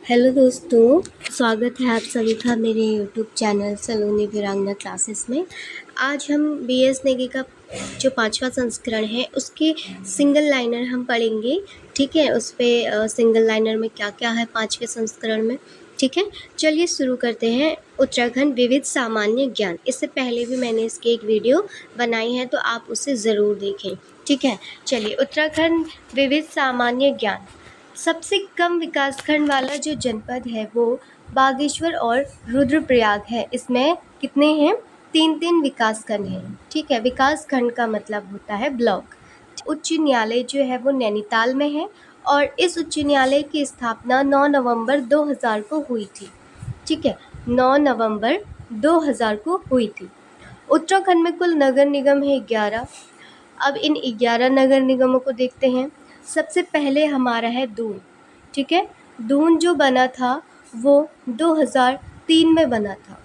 Hello दोस्तों, स्वागत है आप सभी का मेरे यूट्यूब चैनल सलोनी वीरांगना क्लासेस में। आज हम बीएस नेगी का जो 5वां संस्करण है उसके सिंगल लाइनर हम पढ़ेंगे। ठीक है, उस पर सिंगल लाइनर में क्या क्या है 5वें संस्करण में। ठीक है, चलिए शुरू करते हैं। उत्तराखंड विविध सामान्य ज्ञान, इससे पहले भी मैंने इसकी एक वीडियो बनाई है तो आप उसे ज़रूर देखें। ठीक है, चलिए उत्तराखंड विविध सामान्य ज्ञान। सबसे कम विकासखंड वाला जो जनपद है वो बागेश्वर और रुद्रप्रयाग है। इसमें कितने हैं? 3 विकासखंड हैं। ठीक है, विकासखंड का मतलब होता है ब्लॉक। उच्च न्यायालय जो है वो नैनीताल में है और इस उच्च न्यायालय की स्थापना 9 नवंबर 2000 को हुई थी। ठीक है, 9 नवंबर 2000 को हुई थी। उत्तराखंड में कुल नगर निगम है 11। अब इन 11 नगर निगमों को देखते हैं। सबसे पहले हमारा है दून। ठीक है, दून जो बना था वो 2003 में बना था।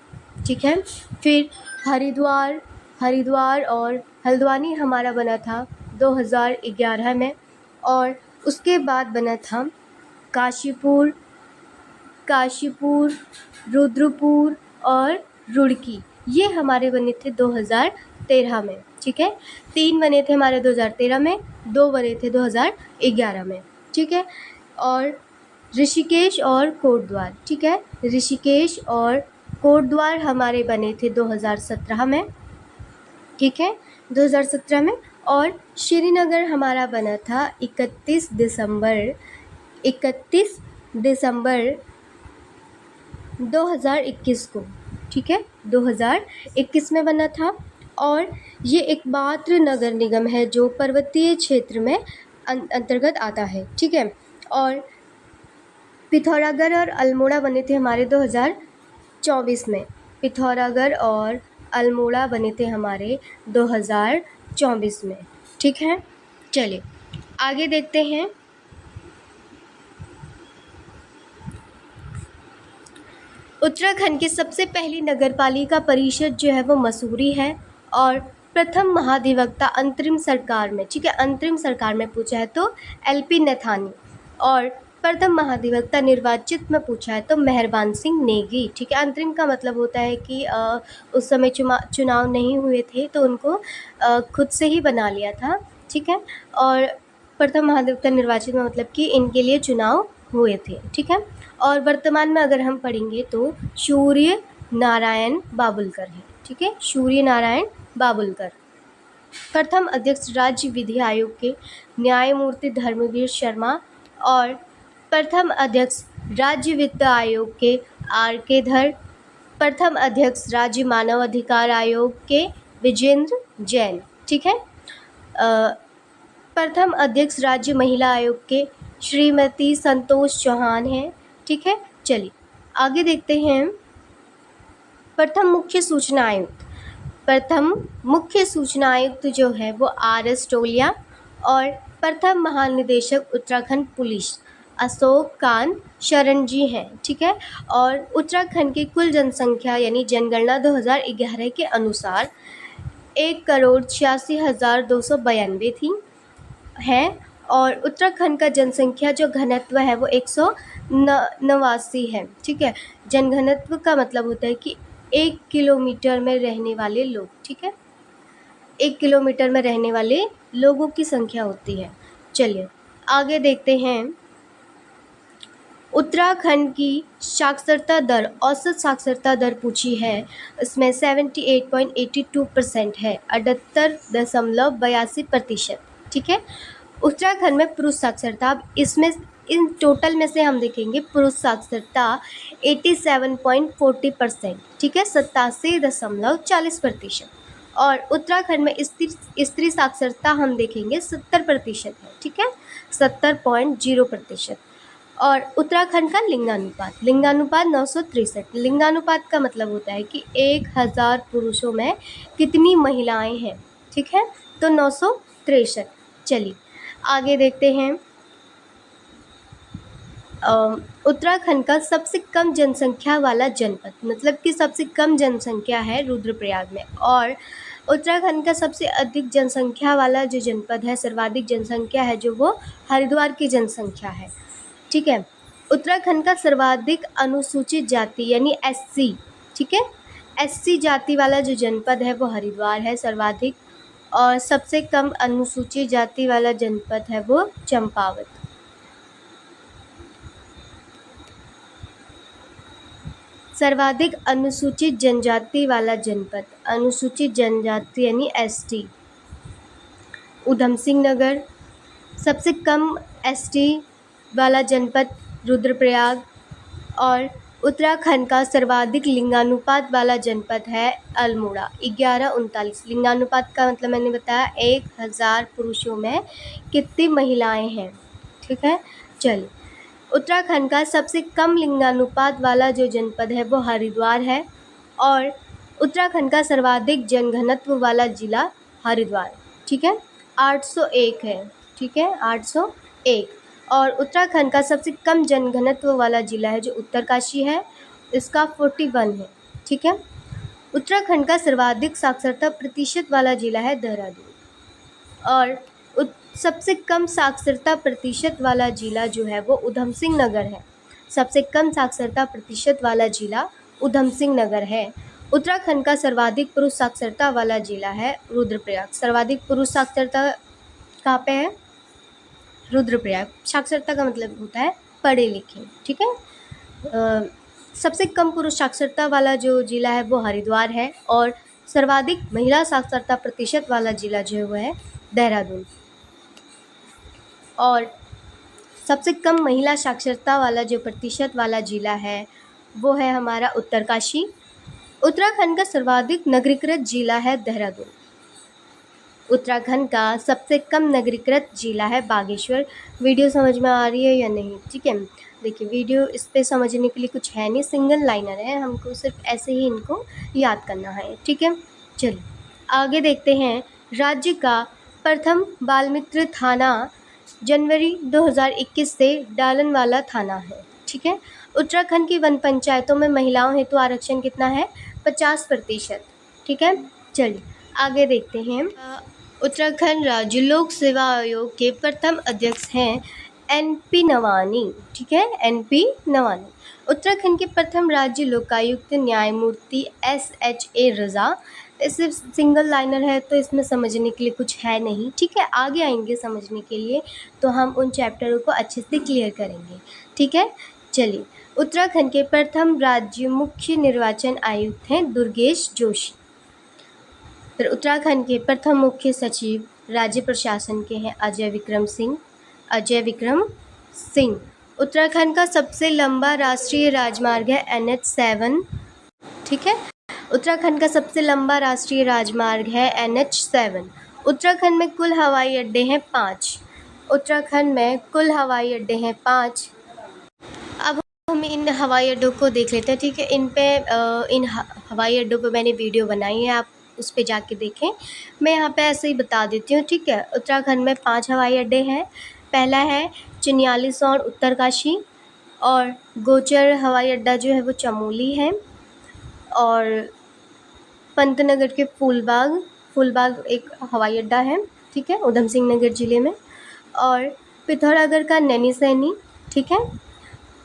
ठीक है, फिर हरिद्वार और हल्द्वानी हमारा बना था 2011 में, और उसके बाद बना था काशीपुर, रुद्रपुर और रुड़की। ये हमारे बने थे 2013 में। ठीक है, 3 बने थे हमारे 2013 में, 2 बने थे 2011 में। ठीक है, और ऋषिकेश और कोटद्वार। ठीक है, ऋषिकेश और कोटद्वार हमारे बने थे 2017 में। ठीक है, 2017 में। और श्रीनगर हमारा बना था 31 दिसंबर 2021 को। ठीक है, 2021 में बना था। और ये एकमात्र नगर निगम है जो पर्वतीय क्षेत्र में अंतर्गत आता है। ठीक है, और पिथौरागढ़ और अल्मोड़ा बने थे हमारे 2024 में। पिथौरागढ़ और अल्मोड़ा बने थे हमारे 2024 में। ठीक है, चलिए आगे देखते हैं। उत्तराखंड की सबसे पहली नगरपालिका परिषद जो है वो मसूरी है, और प्रथम महाधिवक्ता अंतरिम सरकार में, ठीक है, अंतरिम सरकार में पूछा है तो एलपी नथानी, और प्रथम महाधिवक्ता निर्वाचित में पूछा है तो मेहरबान सिंह नेगी। ठीक है, अंतरिम का मतलब होता है कि उस समय चुनाव नहीं हुए थे तो उनको खुद से ही बना लिया था। ठीक है, और प्रथम महाधिवक्ता निर्वाचित में मतलब कि इनके लिए चुनाव हुए थे। ठीक है, और वर्तमान में अगर हम पढ़ेंगे तो सूर्य नारायण बाबुलकर है। ठीक है, सूर्य नारायण बाबुलकर। प्रथम अध्यक्ष राज्य विधि आयोग के न्यायमूर्ति धर्मवीर शर्मा, और प्रथम अध्यक्ष राज्य वित्त आयोग के आर.के. धर। प्रथम अध्यक्ष राज्य मानव अधिकार आयोग के विजेंद्र जैन। ठीक है, प्रथम अध्यक्ष राज्य महिला आयोग के श्रीमती संतोष चौहान हैं। ठीक है, चलिए आगे देखते हैं। प्रथम मुख्य सूचना आयुक्त जो है वो आर.एस. टोलिया, और प्रथम महानिदेशक उत्तराखंड पुलिस अशोक कांत शरण जी हैं। ठीक है, और उत्तराखंड की कुल जनसंख्या यानी जनगणना 2011 के अनुसार 1,86,292 थी है, और उत्तराखंड का जनसंख्या जो घनत्व है वो 189 है। ठीक है, जनघनत्व का मतलब होता है कि 1 किलोमीटर में रहने वाले लोग। ठीक है, 1 किलोमीटर में रहने वाले लोगों की संख्या होती है। चलिए आगे देखते हैं। उत्तराखंड की साक्षरता दर, औसत साक्षरता दर पूछी है, इसमें 78.82% है, 78.82%। ठीक है, उत्तराखंड में पुरुष साक्षरता, अब इसमें इन टोटल में से हम देखेंगे पुरुष साक्षरता 87.40%। ठीक है, 87.40%। और उत्तराखंड में स्त्री साक्षरता हम देखेंगे 70% है। ठीक है, 70.0%। और उत्तराखंड का लिंगानुपात 963। लिंगानुपात का मतलब होता है कि 1000 पुरुषों में कितनी महिलाएं हैं। ठीक है, तो 963। चलिए आगे देखते हैं। उत्तराखंड का सबसे कम जनसंख्या वाला जनपद, मतलब कि सबसे कम जनसंख्या है रुद्रप्रयाग में, और उत्तराखंड का सबसे अधिक जनसंख्या वाला जो जनपद है, सर्वाधिक जनसंख्या है जो वो हरिद्वार की जनसंख्या है। ठीक है, उत्तराखंड का सर्वाधिक अनुसूचित जाति यानी एससी, ठीक है, एससी जाति वाला जो जनपद है वो हरिद्वार है सर्वाधिक, और सबसे कम अनुसूचित जाति वाला जनपद है वो चंपावत। सर्वाधिक अनुसूचित जनजाति वाला जनपद, अनुसूचित जनजाति यानी एसटी, उधम सिंह नगर। सबसे कम एसटी वाला जनपद रुद्रप्रयाग। और उत्तराखंड का सर्वाधिक लिंगानुपात वाला जनपद है अल्मोड़ा, 1139। लिंगानुपात का मतलब मैंने बताया 1000 पुरुषों में कितनी महिलाएं हैं, ठीक है। चलिए, उत्तराखंड का सबसे कम लिंगानुपात वाला जो जनपद है वो हरिद्वार है, और उत्तराखंड का सर्वाधिक जनघनत्व वाला जिला हरिद्वार, ठीक है, 801 है, ठीक है, 801। और उत्तराखंड का सबसे कम जनघनत्व वाला जिला है जो उत्तरकाशी है, इसका 41 है, ठीक है। उत्तराखंड का सर्वाधिक साक्षरता प्रतिशत वाला जिला है देहरादून, और सबसे कम साक्षरता प्रतिशत वाला जिला जो है वो उधम सिंह नगर है। सबसे कम साक्षरता प्रतिशत वाला जिला उधम सिंह नगर है। उत्तराखंड का सर्वाधिक पुरुष साक्षरता वाला जिला है रुद्रप्रयाग। सर्वाधिक पुरुष साक्षरता कहाँ पे है? रुद्रप्रयाग। साक्षरता का मतलब होता है पढ़े लिखे, ठीक है। सबसे कम पुरुष साक्षरता वाला जो जिला है वो हरिद्वार है, और सर्वाधिक महिला साक्षरता प्रतिशत वाला जिला जो है वो है देहरादून, और सबसे कम महिला साक्षरता वाला जो प्रतिशत वाला जिला है वो है हमारा उत्तरकाशी। उत्तराखंड का सर्वाधिक नगरीकृत जिला है देहरादून। उत्तराखंड का सबसे कम नगरीकृत जिला है बागेश्वर। वीडियो समझ में आ रही है या नहीं? ठीक है, देखिए वीडियो इस पे समझने के लिए कुछ है नहीं, सिंगल लाइनर है, हमको सिर्फ ऐसे ही इनको याद करना है, ठीक है। चलिए आगे देखते हैं। राज्य का प्रथम बाल मित्र थाना जनवरी 2021 से डालनवाला थाना है, ठीक है। उत्तराखंड की वन पंचायतों में महिलाओं हेतु आरक्षण कितना है? 50%, ठीक है। चलिए आगे देखते हैं। उत्तराखंड राज्य लोक सेवा आयोग के प्रथम अध्यक्ष हैं NP नवानी, ठीक है, NP नवानी। उत्तराखंड के प्रथम राज्य लोकायुक्त न्यायमूर्ति SHA रज़ा। सिर्फ सिंगल लाइनर है तो इसमें समझने के लिए कुछ है नहीं, ठीक है। आगे आएंगे समझने के लिए तो हम उन चैप्टरों को अच्छे से क्लियर करेंगे, ठीक है। चलिए, उत्तराखंड के प्रथम राज्य मुख्य निर्वाचन आयुक्त हैं दुर्गेश जोशी। फिर उत्तराखंड के प्रथम मुख्य सचिव राज्य प्रशासन के हैं अजय विक्रम सिंह। अजय विक्रम सिंह। उत्तराखंड का सबसे लंबा राष्ट्रीय राजमार्ग है NH7, ठीक है। उत्तराखंड का सबसे लंबा राष्ट्रीय राजमार्ग है NH7। उत्तराखंड में कुल हवाई अड्डे हैं 5। उत्तराखंड में कुल हवाई अड्डे हैं 5। अब हम इन हवाई अड्डों को देख लेते हैं, ठीक है। इन हवाई अड्डों पे मैंने वीडियो बनाई है, आप उस पे जाके देखें। मैं यहाँ पे ऐसे ही बता देती हूँ, ठीक है। उत्तराखंड में 5 हवाई अड्डे हैं। पहला है चिन्यालीसौड़ उत्तरकाशी, और गोचर हवाई अड्डा जो है वो चमोली है, और पंतनगर के फूलबाग एक हवाई अड्डा है, ठीक है, उधम सिंह नगर ज़िले में, और पिथौरागढ़ का नैनीसैनी, ठीक है,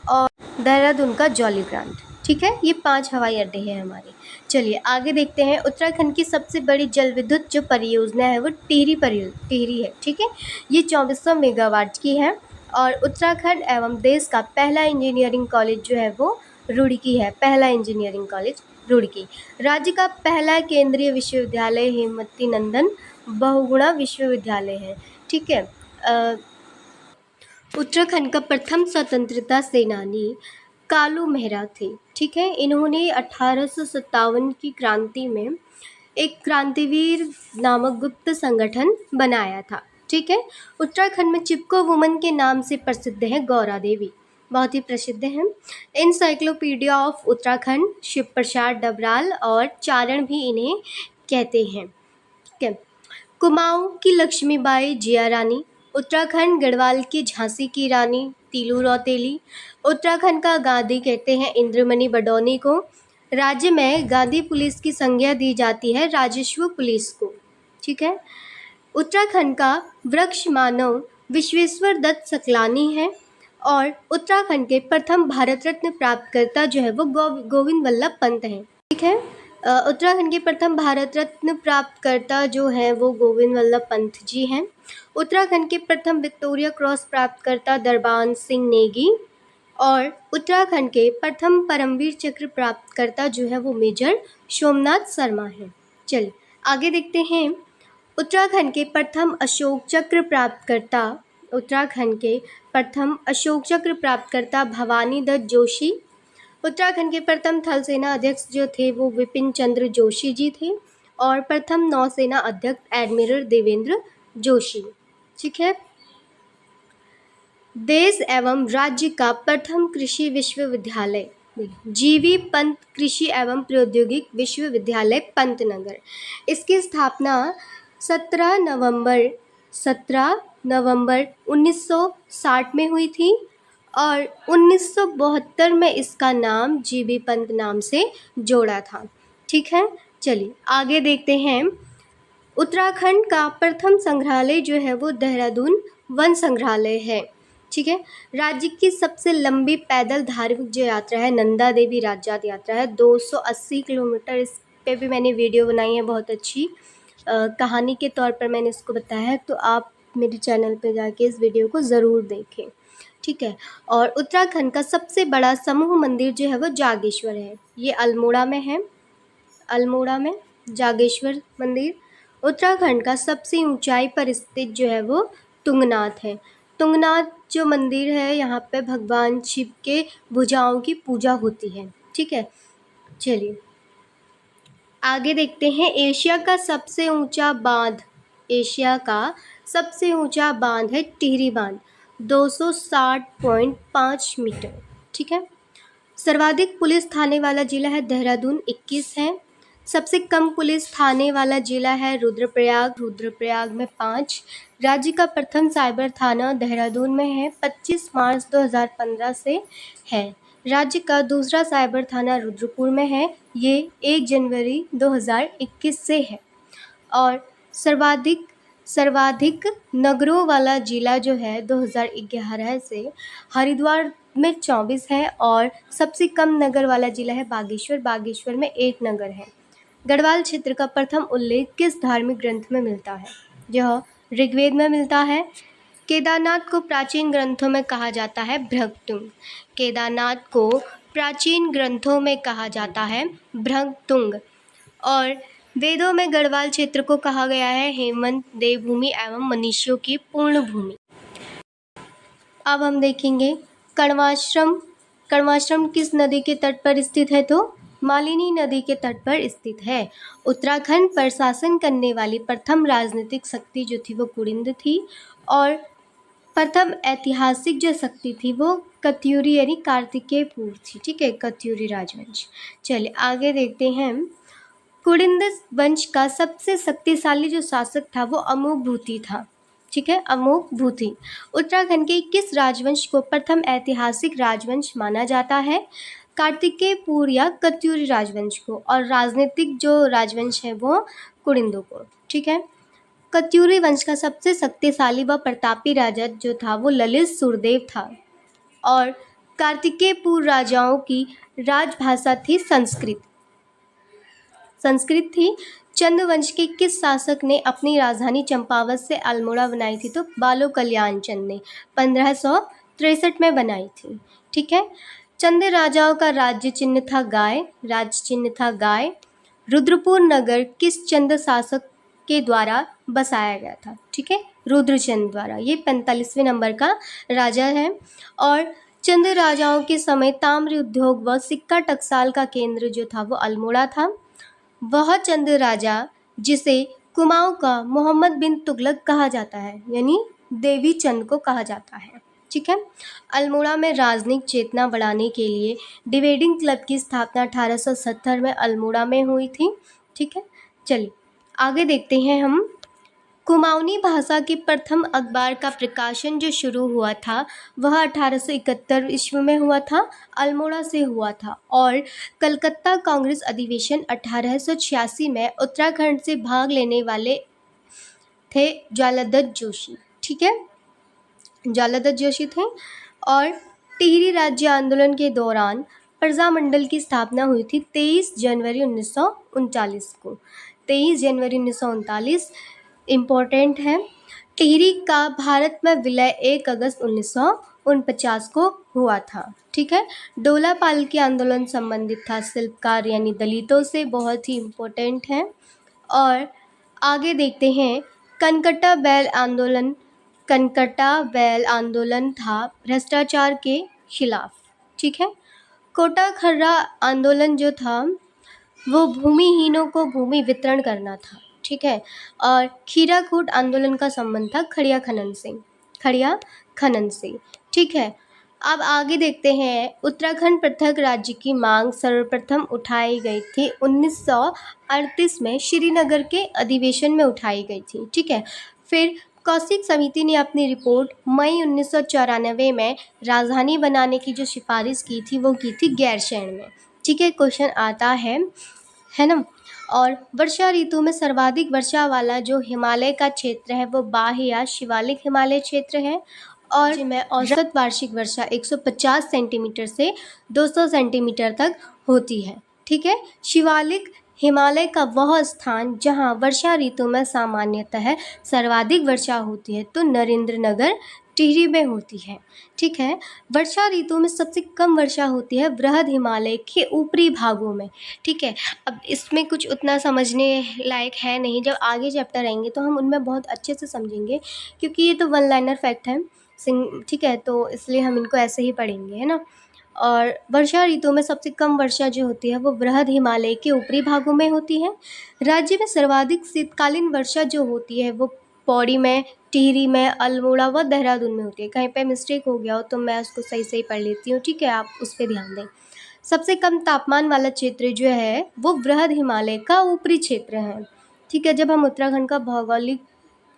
और देहरादून का जौलीग्रांट, ठीक है। ये 5 हवाई अड्डे हैं हमारे। चलिए आगे देखते हैं। उत्तराखंड की सबसे बड़ी जल विद्युत जो परियोजना है वो टिहरी है, ठीक है। ये 2400 मेगावाट की है, और उत्तराखंड एवं देश का पहला इंजीनियरिंग कॉलेज जो है वो रुड़की है। पहला इंजीनियरिंग कॉलेज रुड़की। राज्य का पहला केंद्रीय विश्वविद्यालय हेमवती नंदन बहुगुणा विश्वविद्यालय है, ठीक है। उत्तराखंड का प्रथम स्वतंत्रता सेनानी कालू मेहरा थे, ठीक है। इन्होंने 1857 की क्रांति में एक क्रांतिवीर नामक गुप्त संगठन बनाया था, ठीक है। उत्तराखंड में चिपको वुमन के नाम से प्रसिद्ध है गौरा देवी, बहुत ही प्रसिद्ध हैं। एनसाइक्लोपीडिया ऑफ उत्तराखंड शिव प्रसाद डबराल और चारण भी इन्हें कहते हैं, ठीक है। कुमाऊं की लक्ष्मीबाई जिया रानी। उत्तराखंड गढ़वाल की झांसी की रानी तीलू रौतेली। उत्तराखंड का गांधी कहते हैं इंद्रमणि बडौनी को। राज्य में गांधी पुलिस की संज्ञा दी जाती है राजस्व पुलिस को, ठीक है। उत्तराखंड का वृक्ष मानव विश्वेश्वर दत्त सकलानी है। और उत्तराखंड के प्रथम भारत रत्न प्राप्तकर्ता जो है वो गोविंद वल्लभ पंत हैं। ठीक है, उत्तराखंड के प्रथम भारत रत्न प्राप्तकर्ता जो है वो गोविंद वल्लभ पंत जी हैं। उत्तराखंड के प्रथम विक्टोरिया क्रॉस प्राप्तकर्ता दरबान सिंह नेगी और उत्तराखंड के प्रथम परमवीर चक्र प्राप्तकर्ता जो है वो मेजर सोमनाथ शर्मा हैं। चलिए आगे देखते हैं। उत्तराखंड के प्रथम अशोक चक्र प्राप्तकर्ता भवानी दत्त जोशी। उत्तराखंड के प्रथम थल सेना अध्यक्ष जो थे वो विपिन चंद्र जोशी जी थे और प्रथम नौसेना अध्यक्ष एडमिरल देवेंद्र जोशी। ठीक है, देश एवं राज्य का प्रथम कृषि विश्वविद्यालय जीवी पंत कृषि एवं प्रौद्योगिक विश्वविद्यालय पंतनगर। इसकी स्थापना 17 नवंबर 1960 में हुई थी और 1972 में इसका नाम जीबी पंत नाम से जोड़ा था। ठीक है, चलिए आगे देखते हैं। उत्तराखंड का प्रथम संग्रहालय जो है वो देहरादून वन संग्रहालय है। ठीक है, राज्य की सबसे लंबी पैदल धार्मिक जो यात्रा है नंदा देवी राजजात यात्रा है, 280 किलोमीटर। इस पे भी मैंने वीडियो बनाई है, बहुत अच्छी कहानी के तौर पर मैंने इसको बताया है, तो आप मेरे चैनल पे जाके इस वीडियो को ज़रूर देखें। ठीक है, और उत्तराखंड का सबसे बड़ा समूह मंदिर जो है वो जागेश्वर है, ये अल्मोड़ा में है, अल्मोड़ा में जागेश्वर मंदिर। उत्तराखंड का सबसे ऊंचाई पर स्थित जो है वो तुंगनाथ है। तुंगनाथ जो मंदिर है यहाँ पे भगवान शिव के भुजाओं की पूजा होती है। ठीक है, चलिए आगे देखते हैं। एशिया का सबसे ऊंचा बांध है टिहरी बांध, 260.5 मीटर। ठीक है, सर्वाधिक पुलिस थाने वाला जिला है देहरादून, 21 है। सबसे कम पुलिस थाने वाला जिला है रुद्रप्रयाग में 5। राज्य का प्रथम साइबर थाना देहरादून में है, 25 मार्च 2015 से है। राज्य का दूसरा साइबर थाना रुद्रपुर में है, ये 1 जनवरी 2021 से है। और सर्वाधिक नगरों वाला जिला जो है 2011 से हरिद्वार में 24 है और सबसे कम नगर वाला जिला है बागेश्वर में 1 नगर है। गढ़वाल क्षेत्र का प्रथम उल्लेख किस धार्मिक ग्रंथ में मिलता है? यह ऋग्वेद में मिलता है। केदारनाथ को प्राचीन ग्रंथों में कहा जाता है भृगतुंग। केदारनाथ को प्राचीन ग्रंथों में कहा जाता है भृगतुंग। और वेदों में गढ़वाल क्षेत्र को कहा गया है हेमंत देवभूमि एवं मनीषियों की पूर्ण भूमि। अब हम देखेंगे कण्वाश्रम किस नदी के तट पर स्थित है? तो मालिनी नदी के तट पर स्थित है। उत्तराखंड पर शासन करने वाली प्रथम राजनीतिक शक्ति जो थी वो कुड़िंद थी और प्रथम ऐतिहासिक जो शक्ति थी वो कत्यूरी यानी कार्तिकेयपुर थी। ठीक है, कत्यूरी राजवंश। चलिए आगे देखते हैं। कुड़िंद वंश का सबसे शक्तिशाली जो शासक था वो अमोघभूति था। ठीक है, अमोघभूति। उत्तराखंड के किस राजवंश को प्रथम ऐतिहासिक राजवंश माना जाता है? कार्तिकेयपुर या कत्यूरी राजवंश को। और राजनीतिक जो राजवंश है वो कुड़िंदों को। ठीक है, कत्यूरी वंश का सबसे शक्तिशाली व प्रतापी राजा जो था वो ललित सुरदेव था और कार्तिकेयपुर राजाओं की राजभाषा थी संस्कृत थी। चंद वंश के किस शासक ने अपनी राजधानी चंपावत से अल्मोड़ा बनाई थी? तो बालो कल्याण चंद ने 1563 में बनाई थी। ठीक है, चंद राजाओं का राज्य चिन्ह था गाय। रुद्रपुर नगर किस चंद शासक के द्वारा बसाया गया था? ठीक है, रुद्रचंद द्वारा। ये 45वें नंबर का राजा है। और चंद राजाओं के समय ताम्र उद्योग व सिक्का टकसाल का केंद्र जो था वो अल्मोड़ा था। वह चंद राजा जिसे कुमाऊं का मोहम्मद बिन तुगलक कहा जाता है यानी देवी चंद को कहा जाता है। ठीक है, अल्मोड़ा में राजनीतिक चेतना बढ़ाने के लिए डिबेटिंग क्लब की स्थापना 1870 में अल्मोड़ा में हुई थी। ठीक है, चलिए आगे देखते हैं हम। कुमाऊनी भाषा के प्रथम अखबार का प्रकाशन जो शुरू हुआ था वह 1871 ईस्वी में हुआ था, अल्मोड़ा से हुआ था। और कलकत्ता कांग्रेस अधिवेशन 1886 में उत्तराखंड से भाग लेने वाले थे ज्वालादत्त जोशी। ठीक है, ज्वालादत्त जोशी थे। और टिहरी राज्य आंदोलन के दौरान प्रजामंडल की स्थापना हुई थी 23 जनवरी 1939 को। 23 जनवरी 1939 इम्पोर्टेंट है। टिहरी का भारत में विलय 1 अगस्त 1949 को हुआ था। ठीक है। डोला पालकी आंदोलन संबंधित था शिल्पकार यानी दलितों से, बहुत ही इम्पोर्टेंट है। और आगे देखते हैं, कनकट्टा बैल आंदोलन था भ्रष्टाचार के खिलाफ। ठीक है। कोटा खर्रा आंदोलन जो था वो भूमिहीनों को भूमि वितरण करना था। ठीक है। और खीराकूट आंदोलन का संबंध था खड़िया खनन से। ठीक है। अब आगे देखते हैं, उत्तराखंड पृथक राज्य की मांग सर्वप्रथम उठाई गई थी 1938 में, श्रीनगर के अधिवेशन में उठाई गई थी। ठीक है। फिर कौशिक समिति ने अपनी रिपोर्ट मई 1994 में राजधानी बनाने की जो सिफारिश की थी वो की थी गैरसैंण में। ठीक है। क्वेश्चन आता है ना। और वर्षा ऋतु में सर्वाधिक वर्षा वाला जो हिमालय का क्षेत्र है वो बाह्य या शिवालिक हिमालय क्षेत्र है। और में औसत वार्षिक वर्षा 150 सेंटीमीटर से 200 सेंटीमीटर तक होती है। ठीक है। शिवालिक हिमालय का वह स्थान जहां वर्षा ऋतु में सामान्यतः सर्वाधिक वर्षा होती है तो नरेंद्रनगर टिहरी में होती है। ठीक है। वर्षा ऋतु में सबसे कम वर्षा होती है बृहद हिमालय के ऊपरी भागों में। ठीक है। अब इसमें कुछ उतना समझने लायक है नहीं, जब आगे चैप्टर आएंगे तो हम उनमें बहुत अच्छे से समझेंगे, क्योंकि ये तो वन लाइनर फैक्ट है। ठीक है, तो इसलिए हम इनको ऐसे ही पढ़ेंगे, है ना। और वर्षा ऋतु में सबसे कम वर्षा जो होती है वो बृहद हिमालय के ऊपरी भागों में होती है। राज्य में सर्वाधिक शीतकालीन वर्षा जो होती है वो पौड़ी में, टिहरी में, अल्मोड़ा व देहरादून में होती है। कहीं पे मिस्टेक हो गया हो तो मैं उसको सही सही पढ़ लेती हूँ। ठीक है, आप उस पर ध्यान दें। सबसे कम तापमान वाला क्षेत्र जो है वो बृहद हिमालय का ऊपरी क्षेत्र है। ठीक है। जब हम उत्तराखंड का भौगोलिक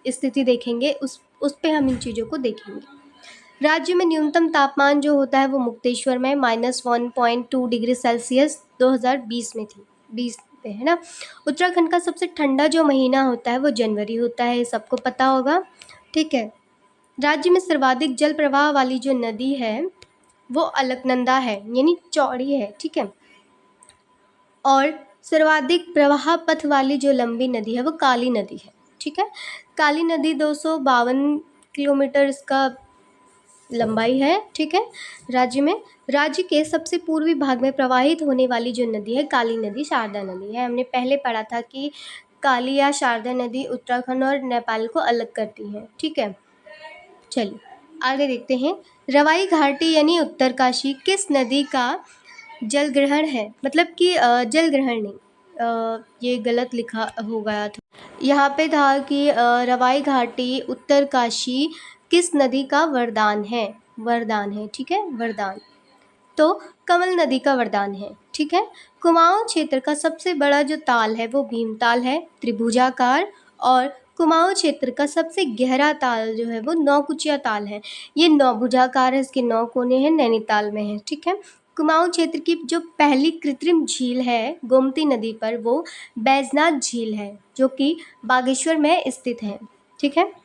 स्थिति देखेंगे उस पे हम इन चीज़ों को देखेंगे। राज्य में न्यूनतम तापमान जो होता है वो मुक्तेश्वर में -1.2 डिग्री सेल्सियस 2020 में थी, 20 पे, है ना। उत्तराखंड का सबसे ठंडा जो महीना होता है वो जनवरी होता है, सबको पता होगा। ठीक है। राज्य में सर्वाधिक जल प्रवाह वाली जो नदी है वो अलकनंदा है, यानी चौड़ी है। ठीक है। और सर्वाधिक प्रवाह पथ वाली जो लंबी नदी है वो काली नदी है। ठीक है। काली नदी 252 किलोमीटर इसका लंबाई है। ठीक है। राज्य के सबसे पूर्वी भाग में प्रवाहित होने वाली जो नदी है काली नदी शारदा नदी है। हमने पहले पढ़ा था कि काली या शारदा नदी उत्तराखंड और नेपाल को अलग करती है। ठीक है। चलिए आगे देखते हैं, रवाई घाटी यानी उत्तरकाशी किस नदी का जलग्रहण है? मतलब कि जलग्रहण नहीं, ये गलत लिखा हो गया था। यहाँ पे था कि रवाई घाटी उत्तरकाशी किस नदी का वरदान है। ठीक है, वरदान तो कमल नदी का वरदान है। ठीक है। कुमाऊं क्षेत्र का सबसे बड़ा जो ताल है वो भीमताल है, त्रिभुजाकार। और कुमाऊं क्षेत्र का सबसे गहरा ताल जो है वो नौकुचिया ताल है। ये नौभुजाकार है, इसके 9 कोने हैं, नैनीताल में है। ठीक है। कुमाऊं क्षेत्र की जो पहली कृत्रिम झील है गोमती नदी पर वो बैजनाथ झील है, जो कि बागेश्वर में स्थित है। ठीक है।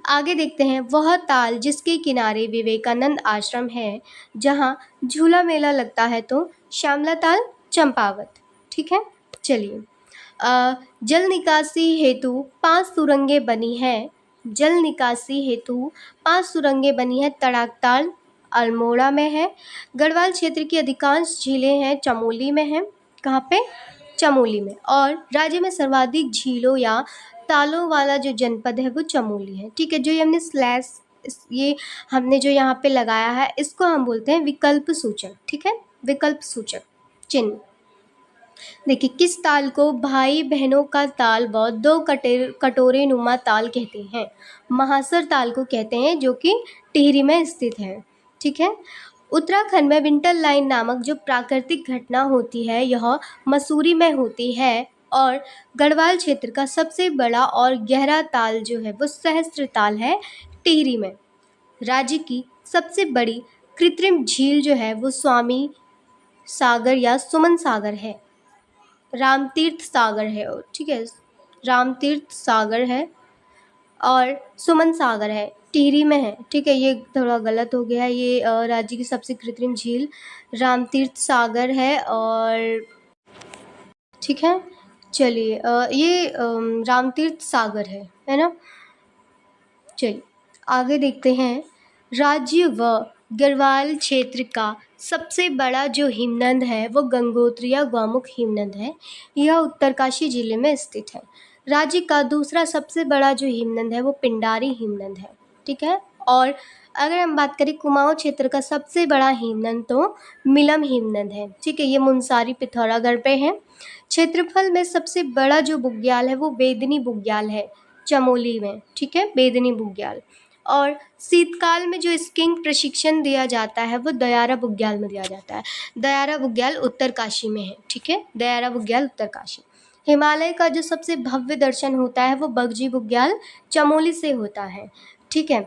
आगे देखते हैं, वह ताल जिसके किनारे विवेकानंद आश्रम है, जहाँ झूला मेला लगता है तो श्यामला ताल, चंपावत। ठीक है। चलिए, जल निकासी हेतु 5 सुरंगें बनी हैं। तड़ाक ताल अल्मोड़ा में है। गढ़वाल क्षेत्र की अधिकांश झीलें हैं चमोली में हैं। कहाँ पे? चमोली में। और राज्य में सर्वाधिक झीलों या तालों वाला जो जनपद है वो चमोली है। ठीक है। जो ये हमने ये हमने जो यहाँ पे लगाया है इसको हम बोलते हैं विकल्प सूचक। ठीक है, विकल्प सूचक चिन्ह। देखिए, किस ताल को भाई बहनों का ताल व 2 कटोरे नुमा ताल कहते हैं? महासर ताल को कहते हैं, जो कि टिहरी में स्थित है। ठीक है। उत्तराखंड में विंटर लाइन नामक जो प्राकृतिक घटना होती है यह मसूरी में होती है। और गढ़वाल क्षेत्र का सबसे बड़ा और गहरा ताल जो है वो सहस्त्र ताल है टिहरी में। राज्य की सबसे बड़ी कृत्रिम झील जो है वो स्वामी सागर या सुमन सागर है, रामतीर्थ सागर है। ठीक है, रामतीर्थ सागर है और सुमन सागर है। टिहरी में है, ठीक है। ये थोड़ा गलत हो गया, ये राज्य की सबसे कृत्रिम झील रामतीर्थ सागर है, और ठीक है। चलिए ये रामतीर्थ सागर है ना। चलिए आगे देखते हैं। राज्य व गढ़वाल क्षेत्र का सबसे बड़ा जो हिमनद है वो गंगोत्री या गौमुख हिमनद है। यह उत्तरकाशी जिले में स्थित है। राज्य का दूसरा सबसे बड़ा जो हिमनद है वो पिंडारी हिमनद है, ठीक है। और अगर हम बात करें कुमाऊं क्षेत्र का सबसे बड़ा हिमनद तो मिलम हिमनद है, ठीक है। ये मुनसारी पिथौरागढ़ पे है। क्षेत्रफल में सबसे बड़ा जो बुग्याल है वो बेदनी बुग्याल है चमोली में, ठीक है, बेदनी बुग्याल। और शीतकाल में जो स्कीइंग प्रशिक्षण दिया जाता है वो दयारा बुग्याल में दिया जाता है। दयारा बुग्याल उत्तरकाशी में है, ठीक है, दयारा बुग्याल उत्तरकाशी। हिमालय का जो सबसे भव्य दर्शन होता है वो बगजी बुग्याल चमोली से होता है, ठीक है।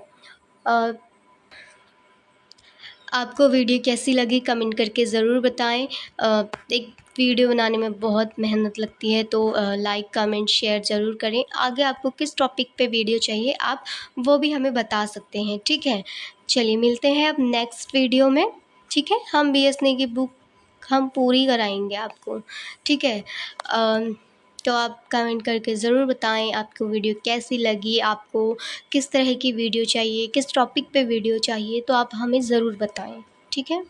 आपको वीडियो कैसी लगी कमेंट करके ज़रूर बताएं। एक वीडियो बनाने में बहुत मेहनत लगती है, तो लाइक कमेंट शेयर ज़रूर करें। आगे आपको किस टॉपिक पे वीडियो चाहिए आप वो भी हमें बता सकते हैं, ठीक है। चलिए मिलते हैं अब नेक्स्ट वीडियो में, ठीक है। हम BSNA की बुक हम पूरी कराएंगे आपको, ठीक है। तो आप कमेंट करके ज़रूर बताएं आपको वीडियो कैसी लगी, आपको किस तरह की वीडियो चाहिए, किस टॉपिक पे वीडियो चाहिए, तो आप हमें ज़रूर बताएं, ठीक है।